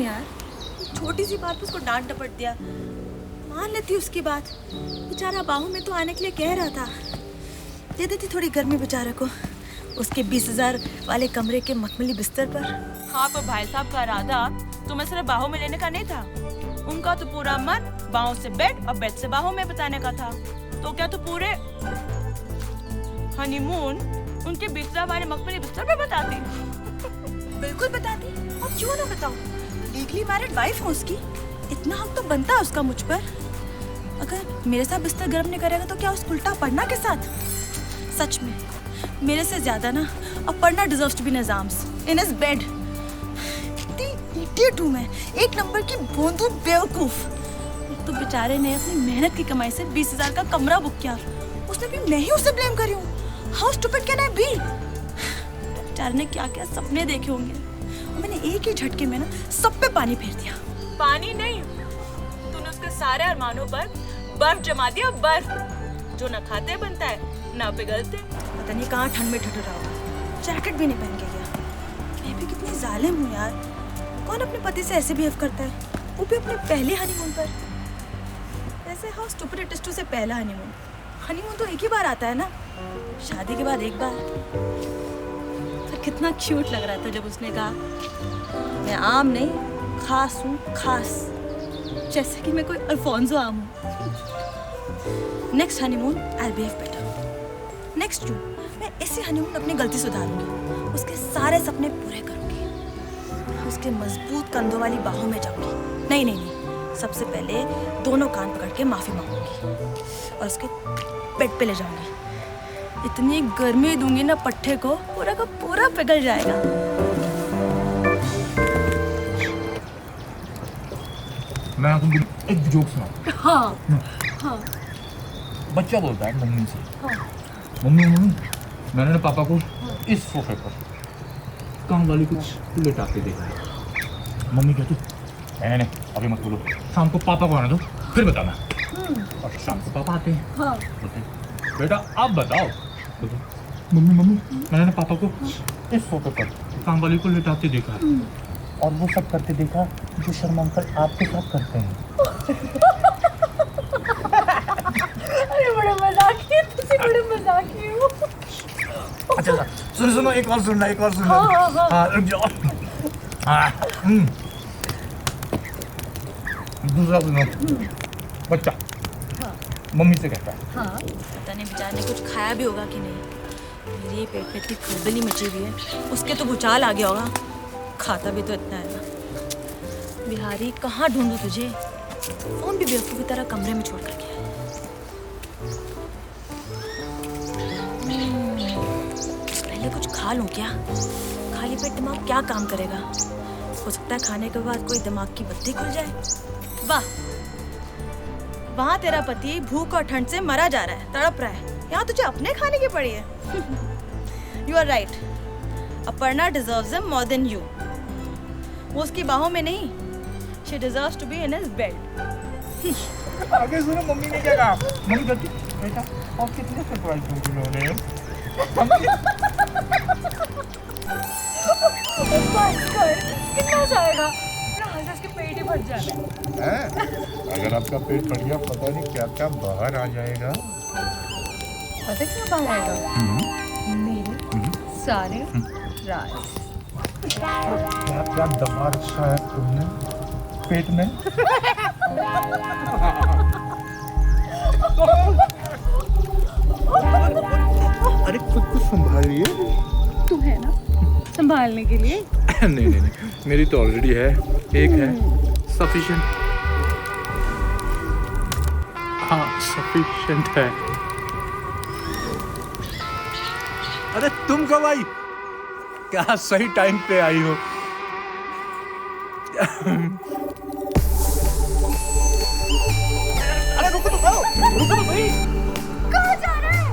यार, छोटी सी बात पे उसको डांट डपट दिया। मान लेती उसकी बात, बेचारा बाहों में तो आने के लिए कह रहा था। दे देती थोड़ी गर्मी बेचारे को, उसके 20,000 वाले कमरे के मखमली बिस्तर पर। हाँ, पर भाई साहब का इरादा तुम्हें सिर्फ बाहों में लेने का नहीं था। उनका तो पूरा मन बाहों से बेड और बेड से बाहों में बताने का था। तो क्या तो पूरे हनीमून उनके 20,000 वाले मखमली बिस्तर पे बताती? बिल्कुल बताती, और क्यों ना बताऊं, लीगली मैरिड वाइफ हूँ उसकी, इतना हक तो बनता है उसका मुझ पर। अगर मेरे साथ बिस्तर गर्म नहीं करेगा तो क्या उस उल्टा पढ़ना के साथ? सच में मेरे से ज्यादा ना अब पढ़ना डिजर्व्स टू बी निजाम्स इन हिज बेड। इतनी इडियट हूँ मैं, एक नंबर की भोंदू बेवकूफ। एक तो बेचारे ने अपनी मेहनत की कमाई से 20,000 का कमरा बुक किया, उसने भी मैं ही उसे ब्लेम करी हूँ। How stupid can I be? बेचारे ने क्या क्या सपने देखे होंगे, और मैंने एक ही झटके में ना सब पे पानी फेर दिया। पानी नहीं, तूने उसके सारे अरमानों पर बर्फ जमा दिया, बर्फ जो ना खाते बनता है ना पिघलते। पता नहीं कहाँ ठंड में ठिठुरा हुआ, जैकेट भी नहीं पहन के गया। मैं भी कितनी जालिम हूँ यार, कौन अपने पति से ऐसे बिहेव करता है, वो भी अपने पहले हनीमून पर। वैसे how stupid it is to say पहला हनीमून। हनीमून तो एक ही बार आता है ना, शादी के बाद एक बार। फिर कितना क्यूट लग रहा था जब उसने कहा मैं आम नहीं खास हूँ, खास, जैसे कि मैं कोई अल्फोंसो आम हूँ। Next honeymoon I behave better. Next June मैं इसी हनीमून अपनी गलती सुधारूंगी, उसके सारे सपने पूरे करूंगी, उसके मजबूत कंधों वाली बाहों में जाऊंगी। नहीं नहीं नहीं, सबसे पहले दोनों कान पकड़ के माफी मांगूंगी और उसके बेड पे ले जाऊंगी। इतनी गर्मी दूंगी ना पट्टे को, पूरा का पूरा पिघल जाएगा। मैं तुमको एक जोक सुनाऊं। हाँ हाँ। बच्चा बोलता है मम्मी से, हाँ। मम्मी मैंने ना पापा को इस सोफे पर काम वाली कुछ लेटा के देखा है। मम्मी कहती नहीं अभी मत बोलो, शाम को पापा को आने दो फिर बताना। और शाम को पापा आते हैं। हाँ। बोलते बेटा आप बताओ। मम्मी मैंने ना पापा को इस सोफे पर काम वाली को लेटाते देखा है, और वो सब करते देखा जो शर्मा अंकल आपके साथ करते हैं। अरे बड़े मजाकी, तुझे बड़े मजाकी हो। अच्छा सुनो एक और सुनना। हाँ रुक जाओ। दूसरा सुनो। बच्चा मम्मी से कहता है हाँ। पता नहीं बेचारे ने कुछ खाया भी होगा कि नहीं, मेरे पेट में इतनी खलबली मची हुई है, उसके तो भूचाल आ गया होगा। खाता भी तो इतना है ना। बिहारी कहाँ ढूंढूं तुझे, फोन भी बेवकूफ की तरह कमरे में छोड़ कर गया। पहले कुछ खा लूं क्या? खाली पेट दिमाग क्या काम करेगा? हो सकता है खाने के बाद कोई दिमाग की बत्ती खुल जाए। वाह, वहाँ तेरा पति भूख और ठंड से मरा जा रहा है, तड़प रहा है, यहाँ तुझे अपने खाने की पड़ी है। You are right, Aparna deserves him more than you. वो उसकी बाहों में नहीं, she deserves to be in his bed. आगे सुनो मम्मी ने क्या कहा। मम्मी कहती बेटा और कितने सरप्राइज दूँ तुमने। कितना जाएगा? इसके पेट ही भर जाएगा। अगर आपका पेट फट गया पता नहीं क्या क्या बाहर आ जाएगा। पता क्या बाहर आएगा? मेरे सारे राज। क्या क्या दबा रखा है तुमने पेट में? अरे खुद को संभालिए। तू है ना संभालने के लिए? नहीं मेरी तो ऑलरेडी है, एक है सफिशिएंट। हाँ सफिशिएंट है। अरे तुम कब आई? क्या सही टाइम पे आई हो। अरे रुको तो भाई। कहाँ जा रहे हैं?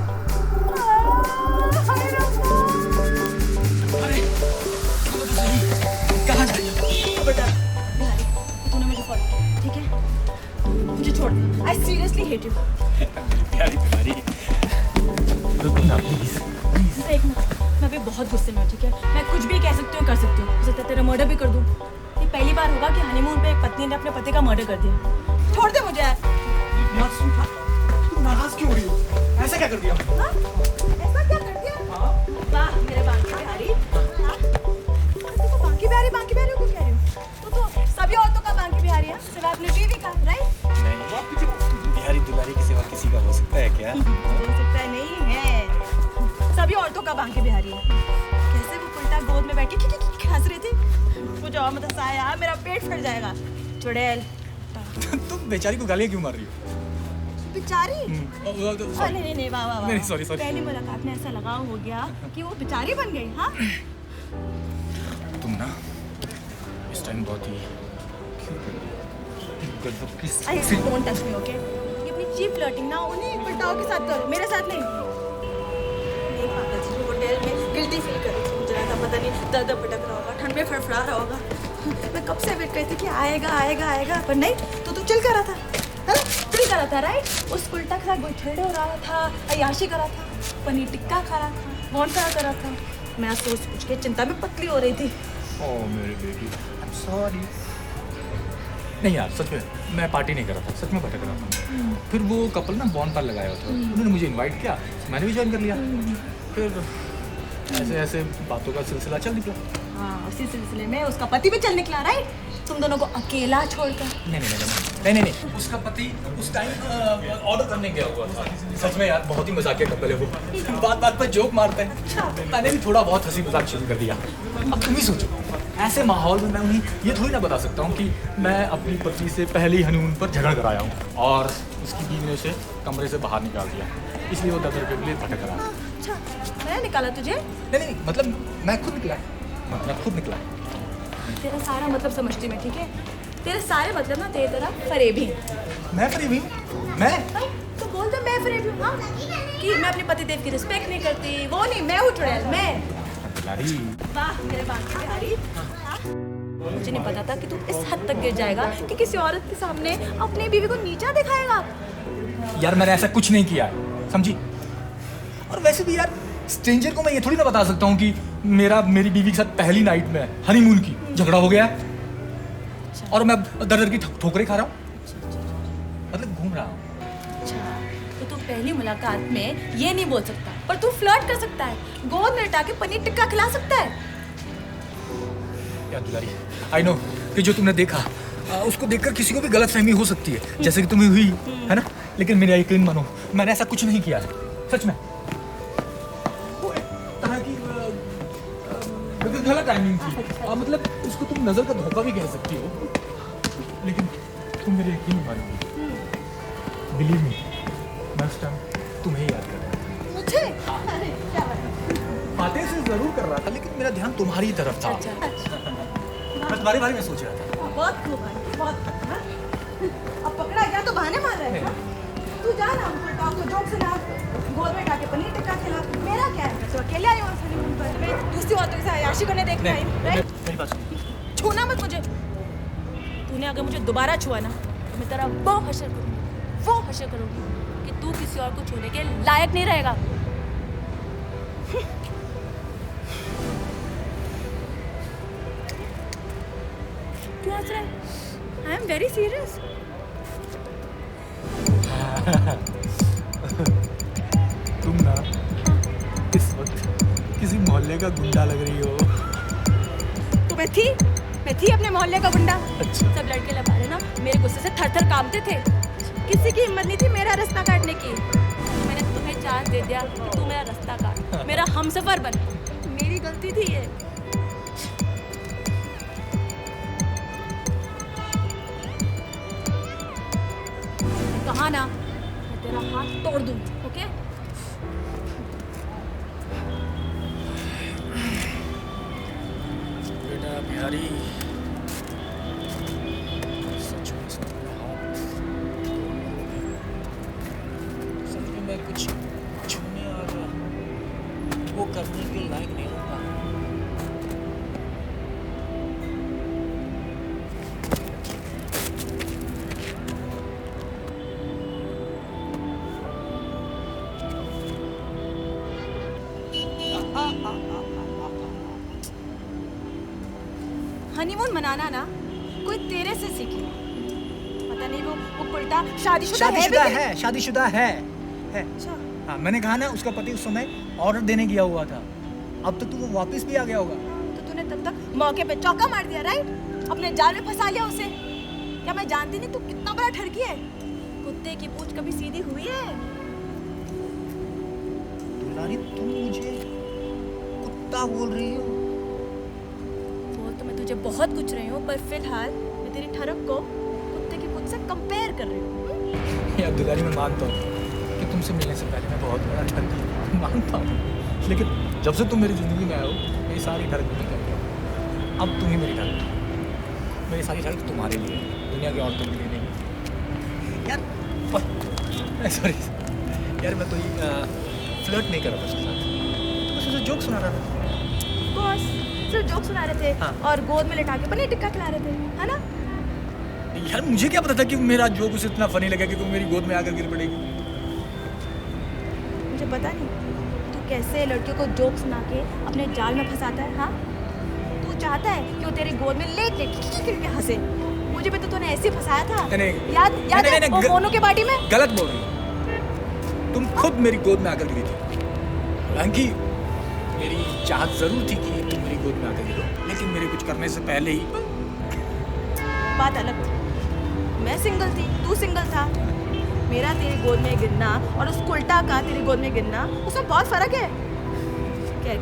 कहाँ जा रही हो? बेटा बिहारी, तूने मुझे फॉलो किया, ठीक है? मुझे छोड़ दे। I seriously hate you. प्यारी रुको ना प्लीज। एक मिनट, मैं भी बहुत गुस्से में हूँ, ठीक है? मैं कुछ भी कह सकती हूँ, कर सकती हूँ। हो सकता है तेरा मर्डर भी कर दूँ। ये पहली बार होगा कि हनीमून पे एक पत्नी ने अपने पति का मर्डर कर दिया। छोड़ दे मुझे यार। यार सुन, तुम नाराज क्यों हो रही हो? ऐसा क्या कर दिया? हाँ? ऐसा क्या कर दिया? वाह मेरे बांकी बिहारी। हाँ? तो बांकी बिहारी क्यों कह रही हो? तो सभी औरतों का बांकी बिहारी है, सिर्फ अपनी बीवी का, राइट? बिहारी दुलारी के सिवा किसी का हो सकता है क्या? हो सकता है, नहीं है। सभी औरतों का बांकी बिहारी है। कैसे वो उल्टा गोद में बैठ के हंस रही थी। मुझे और मत हंसा यार, मेरा पेट फट जाएगा। चुड़ैल। तुम बेचारी को गालियाँ क्यों मार रही हो? बेचारी? नहीं, वाह वाह वाह। नहीं, sorry। पहली मुलाकात में ऐसा लगाव हो गया कि वो बेचारी बन गई। हाँ? तुम ना इस टाइम बहुत ही डोंट टच मी, ओके? ये अपनी चीप फ्लर्टिंग ना उन्हीं पलटाओं के साथ करो, मेरे साथ नहीं। नहीं पापा जी, होटल में गिल्टी फील कर रही थी। मुझे लगा पता नहीं दर्द भटक रहा होगा, ठंड में फड़फड़ा रहा होगा। मैं कब से वेट करती थी कि आएगा, पर नहीं। तो चिल कर रहा था, है ना? चिल कर रहा था, राइट? उस उल्टा के साथ गुलछड़े उड़ा रहा था, अय्याशी कर रहा था, पनीर टिक्का खा रहा था, बॉनफायर कर रहा था। मैं सोच के चिंता में पतली हो रही थी। ओह मेरी बेटी, आई एम सॉरी। नहीं यार, सच में मैं पार्टी नहीं कर रहा था, सच में भटक रहा था। फिर वो कपल ना बॉनफायर लगाया हुआ था, उन्होंने मुझे इनवाइट किया, मैंने भी ज्वाइन कर लिया। फिर ऐसे ऐसे बातों का सिलसिला चल निकला। हाँ, उसी सिलसिले में उसका पति भी चल निकला, राइट? तुम दोनों को अकेला छोड़कर। नहीं, उसका पति उस टाइम ऑर्डर करने गया हुआ था। सच में यार बहुत ही मजाकिया कपल है वो, बात पर जोक मारते हैं। मैंने भी थोड़ा बहुत हंसी मजाक शुरू कर दिया। अब तुम ही सोचो, ऐसे माहौल में मैं उन्हें ये थोड़ी ना बता सकता हूँ कि मैं अपनी पत्नी से पहले ही हनीमून पर झगड़ कर आया हूँ और उसकी बीवी ने उसे कमरे से बाहर निकाल दिया, इसलिए वो दर के लिए भटक रहा। अच्छा, मैं निकाला तुझे? नहीं, मतलब मैं खुद निकला। तेरा सारा मतलब समझती मैं, ठीक है? तेरे सारे मतलब ना तेरी तरह फरेबी हैं। मैं फरेबी हूँ? मैं? तो बोल दे मैं फरेबी हूँ, हाँ? कि मैं अपने पति देव की रिस्पेक्ट नहीं करती, वो नहीं, मैं हूँ चुड़ैल, मैं। वाह मेरे बांकी बिहारी। हाँ? मुझे नहीं पता था कि तू इस हद तक गिर जाएगा कि किसी औरत के सामने अपनी बीवी को नीचा दिखाएगा। यार मैंने ऐसा कुछ नहीं किया है, समझी? और वैसे भी यार स्ट्रेंजर को मैं ये थोड़ी ना बता सकता हूँ कि मेरी बीवी के साथ पहली नाइट में हनीमून की झगड़ा हो गया और मैं दर की ठोकरें खा रहा हूँ, मतलब घूम रहा हूँ। अच्छा, तो तू पहली मुलाकात में ये नहीं बोल सकता, पर तू फ्लर्ट कर सकता है, गोद में लिटा के पनीर टिक्का खिला सकता है। यार दुलारी, आई नो कि जो तुमने देखा उसको देखकर किसी को भी गलतफहमी हो सकती है, जैसे कि तुम्हें हुई, है ना? लेकिन मेरा यकीन मानो, मैंने ऐसा कुछ नहीं किया है, सच में। वो एक तरह की गलत टाइमिंग थी, मतलब उसको तुम नजर का धोखा भी कह सकती हो, लेकिन तुम मेरे यकीन नहीं मानोगी। बिलीव मी, मैं उस टाइम तुम्हें याद कर रहा था। मुझे? अरे क्या बात। बातें से जरूर कर रहा था, लेकिन मेरा ध्यान तुम्हारी तरफ था। अच्छा। मैं तुम्हारे बारे में सोच रहा था। बहुत खूब है, बहुत। हाँ? अब पकड़ा गया तो बहाने मार रहे हैं। तू जा ना, हमको टॉक को जोक सुना, गोद में जाके पनीर टिक्का खिला। मेरा क्या है, मैं तो अकेले आई हूँ हनीमून पर, मैं दूसरी औरतों के साथ अय्याशी करने देखने आई हूँ, राइट? मेरी बात सुनो। छूना मत मुझे। तूने अगर मुझे दोबारा छुआ ना तो मैं तेरा वो हशर करूँगी कि तू किसी और को छूने के लायक नहीं रहेगा। क्यों हंस रहा है? I am very serious. तुम ना इस वक्त किसी मोहल्ले का गुंडा लग रही हो। तो मैं थी अपने मोहल्ले का गुंडा। अच्छा। सब लड़के लबारे ना मेरे गुस्से से थर-थर कांपते थे। किसी की हिम्मत नहीं थी मेरा रास्ता काटने की। मैंने तुम्हें चांस दे दिया कि तू मेरा रास्ता काट, मेरा हमसफर बन। मेरी गलती थी ये। कहा ना, मैं तेरा हाथ तोड़ दूं, ओके? बेटा बिहारी, सच में मैं कुछ छूने और वो करने के लायक नहीं होता। हनीमून मनाना ना कोई तेरे नहीं वो उल्टा शादीशुदा है भी शादीशुदा कि नहीं? है, शादीशुदा है। अच्छा हाँ, मैंने कहा ना उसका पति उस समय ऑर्डर देने गया हुआ था। अब तो तू वो वापस भी आ गया होगा। तो तूने तब तक मौके पे चौका मार दिया, राइट? अपने जाल में फंसा लिया उसे। क्या मैं जानती नहीं तू कितना बड़ा ठरकी है? कुत्ते की पूंछ कभी सीधी हुई है? दुलारी, तुम मुझे कुत्ता बोल रही हो? बोल तो मैं तुझे बहुत कुछ रही हूँ, पर फिलहाल मैं तेरी ठरक को कुत्ते की पूंछ से कंपेयर कर रही हूँ। यार दुलारी, मैं मानता हूँ कि तुमसे मिलने से पहले मैं बहुत बड़ा ठरकी हूँ, मानता हूँ। लेकिन जब से तुम मेरी ज़िंदगी में आए हो, मेरी सारी ठरक नहीं कर गया। अब तुम ही मेरी ठरक, मेरी सारी ठरक तुम्हारे लिए, दुनिया की औरतों के लिए नहीं। यार सॉरी यार, मैं कोई फ्लर्ट नहीं कर रहा था उसके साथ, तो बस उसे जोक सुना रहा था। बॉस सिर्फ जोक सुना रहे थे हाँ। और गोद में लिटा के पनीर टिक्का खिला रहे थे, है ना? यार मुझे क्या पता था कि मेरा जोक उसे इतना फनी लगा कि तुम मेरी गोद में आकर गिर पड़ेगी। मुझे पता नहीं तू कैसे लड़कियों को जोक सुना के अपने जाल में फंसाता है। हाँ, तू चाहता है कि वो तेरी गोद में लेट लेट करके हंसे। मुझे भी तो तूने ऐसे ही फंसाया था। नहीं, याद याद नहीं, है नहीं, वो मोनू के पार्टी में? गलत बोल रही हो। तुम खुद मेरी गोद में आकर गिरी थी। हालांकि मेरी चाहत जरूर थी कि तुम मेरी गोद में आकर गिरो, लेकिन मेरे कुछ करने से पहले ही बात अलग थी। मैं सिंगल थी, तू सिंगल था। मेरा तेरी गोद में गिरना और उस उल्टा का तेरी गोद में गिरना, उसमें बहुत फर्क है।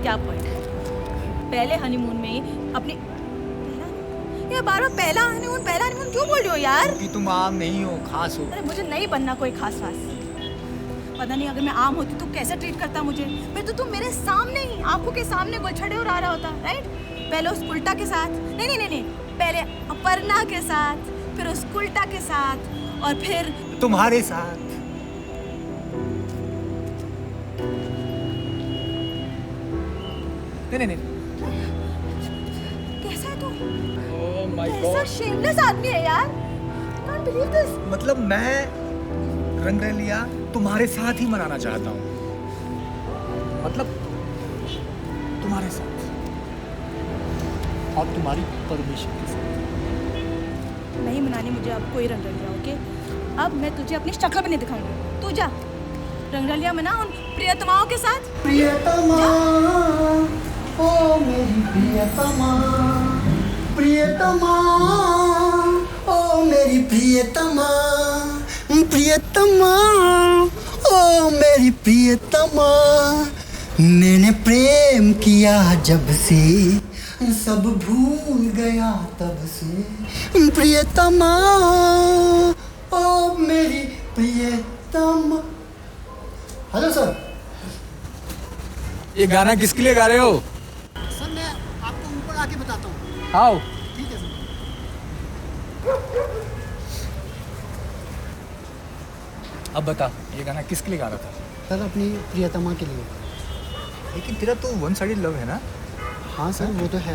क्या पॉइंट है? पहले हनीमून में ही अपनी ये बार बार पहला हनीमून क्यों बोल रही हो यार? कि तुम आम नहीं हो, खास हो। अरे मुझे नहीं बनना कोई खास वास। पता नहीं अगर मैं आम होती तो कैसे ट्रीट करता मुझे। फिर तो तुम मेरे सामने ही आंखों के सामने गोलछड़े उड़ा रहा होता, राइट? पहले उस उल्टा के साथ, नहीं, पहले अपर्णा के साथ, फिर उस उल्टा के साथ और फिर तुम्हारे साथ। नहीं। कैसा है तू? ओह माय कैसा गॉड। शेमलेस आदमी है यार। Can't believe this. मतलब मैं रंगरेलिया तुम्हारे साथ ही मनाना चाहता हूँ, मतलब तुम्हारे साथ और तुम्हारी परमिशन के साथ। नहीं मनानी मुझे अब कोई रंगरलिया, ओके? अब मैं तुझे अपनी शक्ल भी नहीं दिखाऊंगी। तू जा रंगरलिया मना उन प्रियतमाओं के साथ। प्रियतमा, ओ मेरी प्रियतमा, प्रियतमा, ओ मेरी प्रियतमा, प्रियतमा, ओ मेरी प्रियतमा। मैंने प्रेम किया जब से, सब भूल गया तब से। प्रियतमा, ओ मेरी प्रियतमा। Hello sir. ये गाना किसके लिए गा रहे हो? सर मैं आपको ऊपर आके बताता हूँ। आओ। ठीक है सर। अब बता, ये गाना किसके लिए गा रहा था? सर अपनी प्रियतमा के लिए। लेकिन तेरा तो वन साइडेड लव है ना? हाँ सर वो तो है।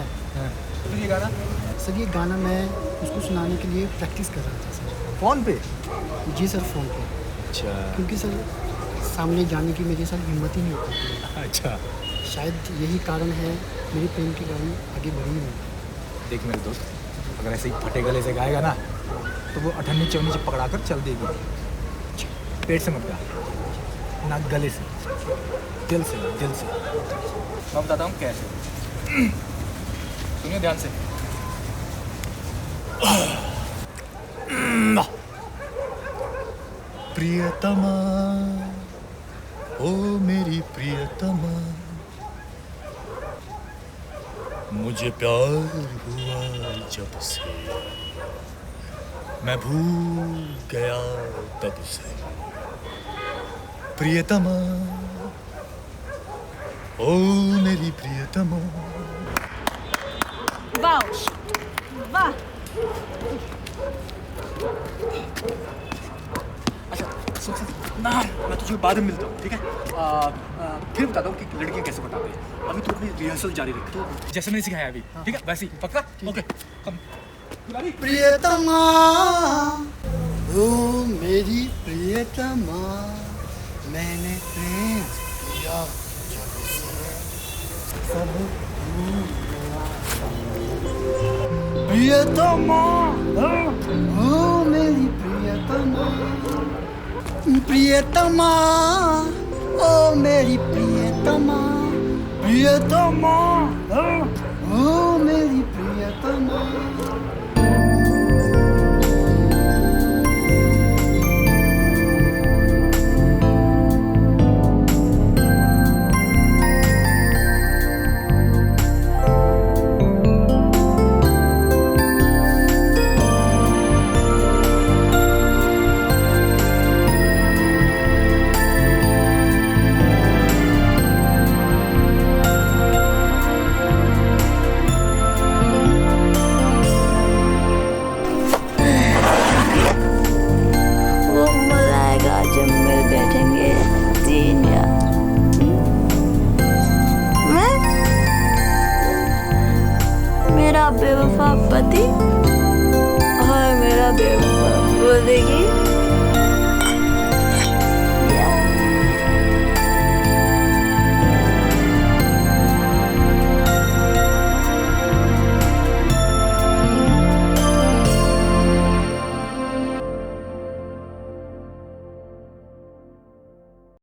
तो ये गाना सर ये गाना मैं उसको सुनाने के लिए प्रैक्टिस कर रहा था सर। फोन पे? जी सर फ़ोन पे। अच्छा क्योंकि सर सामने जाने की मेरे साथ हिम्मत ही नहीं होती। अच्छा। शायद यही कारण है मेरी प्रेम की गाड़ी आगे बढ़ी नहीं। देख मेरे दोस्त, अगर ऐसे ही फटे गले से गाएगा ना तो वो अठन्नी चवन्नी से पकड़ा कर चल देगी। पेट से मत गा, ना गले से, दिल से, दिल से। मैं बताता हूँ कैसे। सुनिए ध्यान से। प्रियतमा, ओ मेरी प्रियतमा, मुझे प्यार हुआ जब से, मैं भूल गया तब से। प्रियतमा, ओ मेरी प्रियतमा। वाह वाह। अच्छा सुन ना, मैं तुझे बाद में मिलता हूँ, ठीक है? फिर बताता हूँ कि लड़कियाँ कैसे बताते हैं। अभी तू अपनी रिहर्सल जारी रख, तो जैसे मैंने सिखाया अभी, ठीक है? वैसे ही पक्का? Okay come. प्रियतमा, ओ मेरी प्रियतमा, मैंने प्रेम किया जब से, सब भूल गया। प्रियतमा, ओ मेरी प्रियतमा, प्रियतमा, ओ मेरी प्रियतमा, प्रियतमा, ओ मेरी प्रियतमा। वो मजा आएगा जब मिल बैठेंगे तीन यार। मैं मेरा बेवफा पति और मेरा बेवफा वो देखिए